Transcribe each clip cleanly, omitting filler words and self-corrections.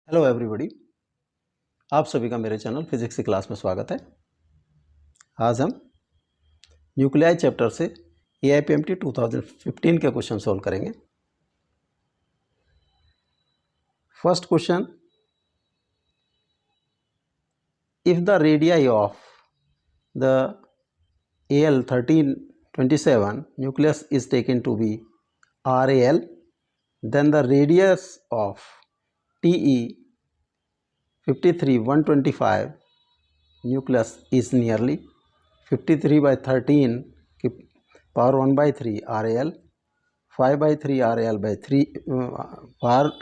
Hello everybody, आप सभी का मेरे चैनल फिजिक्स की क्लास में स्वागत है। आज हम न्यूक्लियाई चैप्टर से AIPMT 2015 के क्वेश्चन सॉल्व करेंगे। First question, if the radii of the Al1327 nucleus is taken to be RAL, then the radius of TE 53125 nucleus is nearly 53/13 की power 1/3 RAL, 5/3 RAL by 3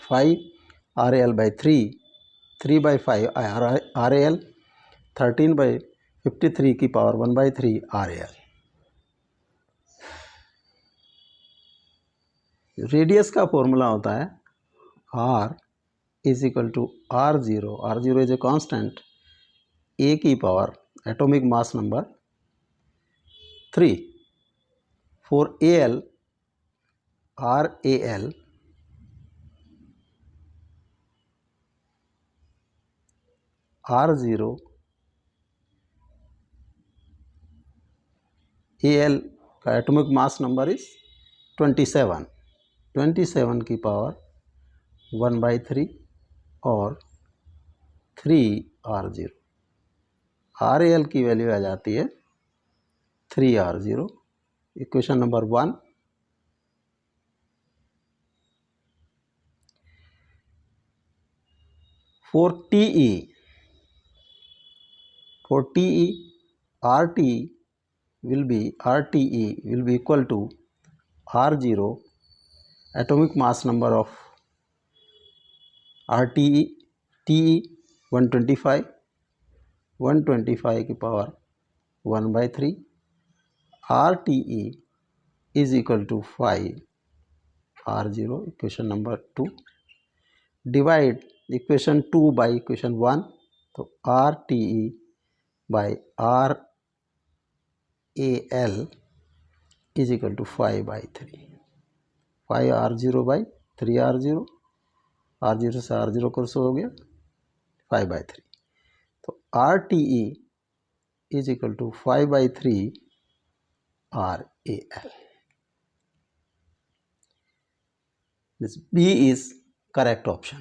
5 RAL by 3, 3/5 RAL, 13/53 की power 1/3 RAL। Radius का formula होता है R is equal to R0 is a constant, A की power atomic mass number 3 for AL RAL R0 AL का atomic mass number is 27 की power 1/3 और 3 R0। RAL की value आ जाती है 3 R0। Equation number 1, for TE RTE will be equal to R0 atomic mass number of RTE TE 125 की power 1/3 RTE is equal to 5 R0। Equation number 2, divide equation 2 by equation 1, तो RTE by RAL is equal to 5/3, 5 R0 by 3 R0, R0 से R0 cross हो गया 5/3, तो RTE is equal to 5/3 RAL। This B is correct option.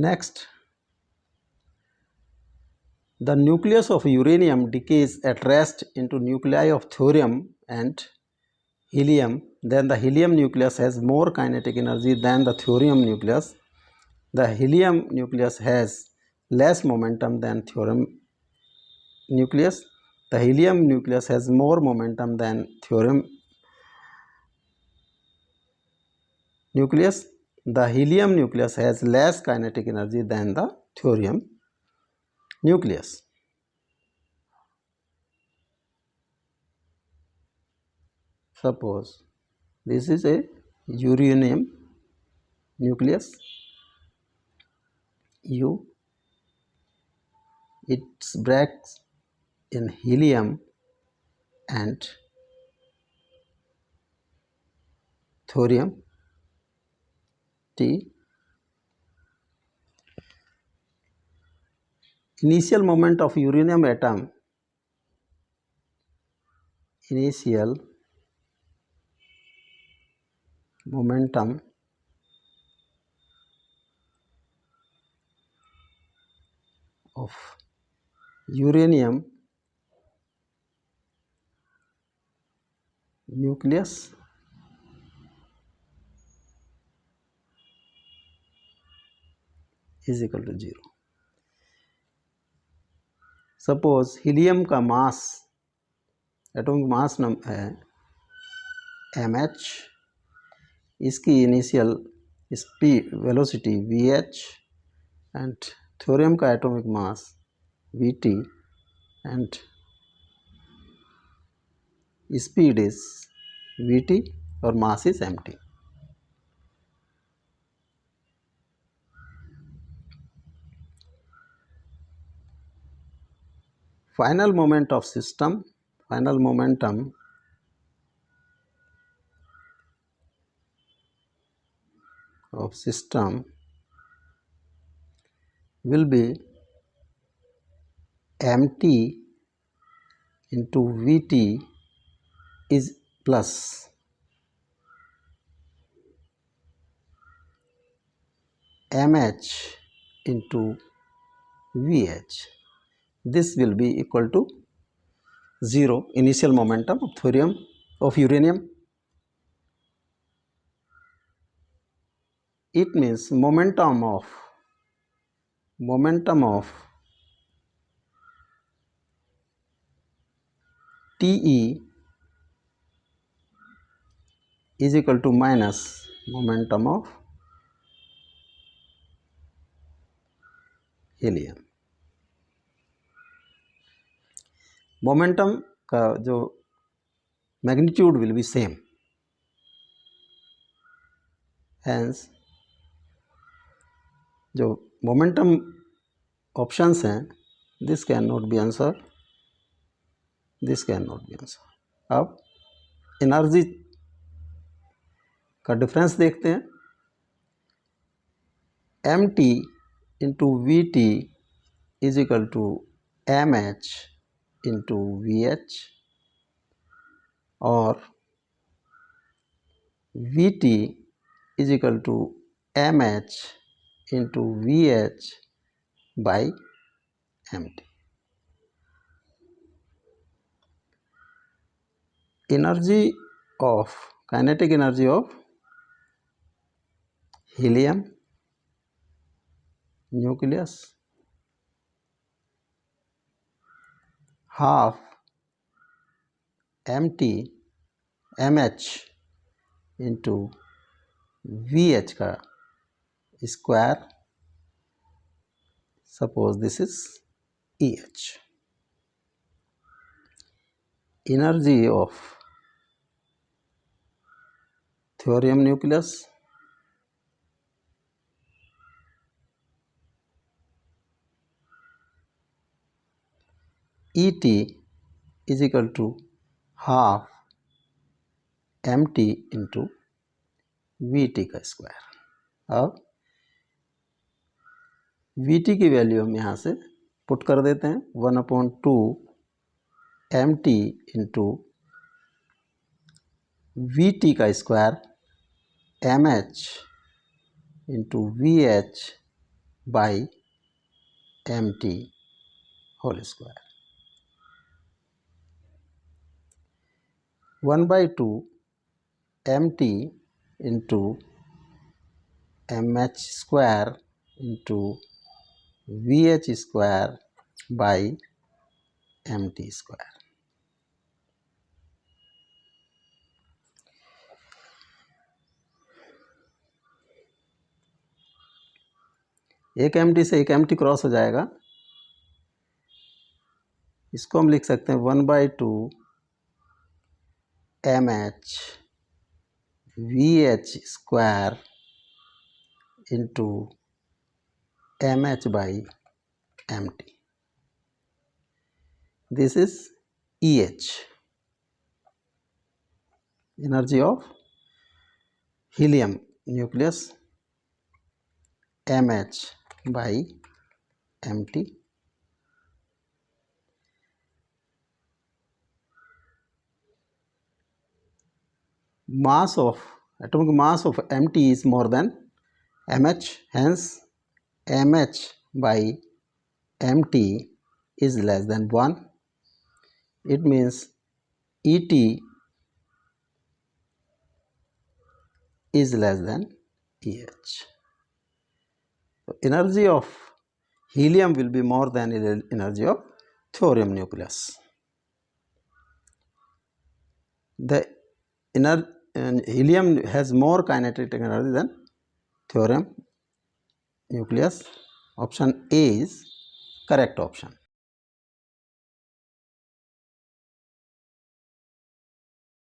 Next, the nucleus of uranium decays at rest into nuclei of thorium and helium. Then the helium nucleus has more kinetic energy than the thorium nucleus. The helium nucleus has less momentum than thorium nucleus. The helium nucleus has more momentum than thorium nucleus. The helium nucleus has less kinetic energy than the thorium nucleus. Suppose this is a uranium nucleus U, it breaks in helium and thorium T. Initial moment of uranium atom, initial momentum of uranium nucleus is equal to 0. Suppose helium का mass, atomic mass है mh, इसकी initial speed velocity vh and thorium का atomic mass vt and speed is vt और mass is mt. Final moment of system, final momentum of system will be mt into Vt is plus mh into Vh. This will be equal to 0, initial momentum of thorium of uranium. It means momentum of Te is equal to minus momentum of helium. Momentum का जो magnitude will be same, hence जो momentum options हैं this can not be answer, this can not be answer. अब energy का difference देखते हैं. mt into Vt is equal to mh into Vh और Vt is equal to mh into Vh by mt. Energy of kinetic energy of helium nucleus half mt mh into Vh का square, suppose this is Eh. Energy of thorium nucleus Et is equal to half mt into Vt का square. अब Vt की value हम यहाँ से put कर देते हैं 1/2 mt इंटू Vt का square mh into Vh by mt whole square. 1/2 mt into mh square into Vh square by mt square. एक mt से एक mt क्रॉस हो जाएगा, इसको हम लिख सकते हैं 1/2 mh Vh square into mh by mt. This is Eh, energy of helium nucleus mh by mt. Mass of atomic mass of mt is more than mh, hence mh by mt is less than 1. It means Et is less than Eh. So energy of helium will be more than energy of thorium nucleus. The helium has more kinetic energy than thorium nucleus. Option A is correct option.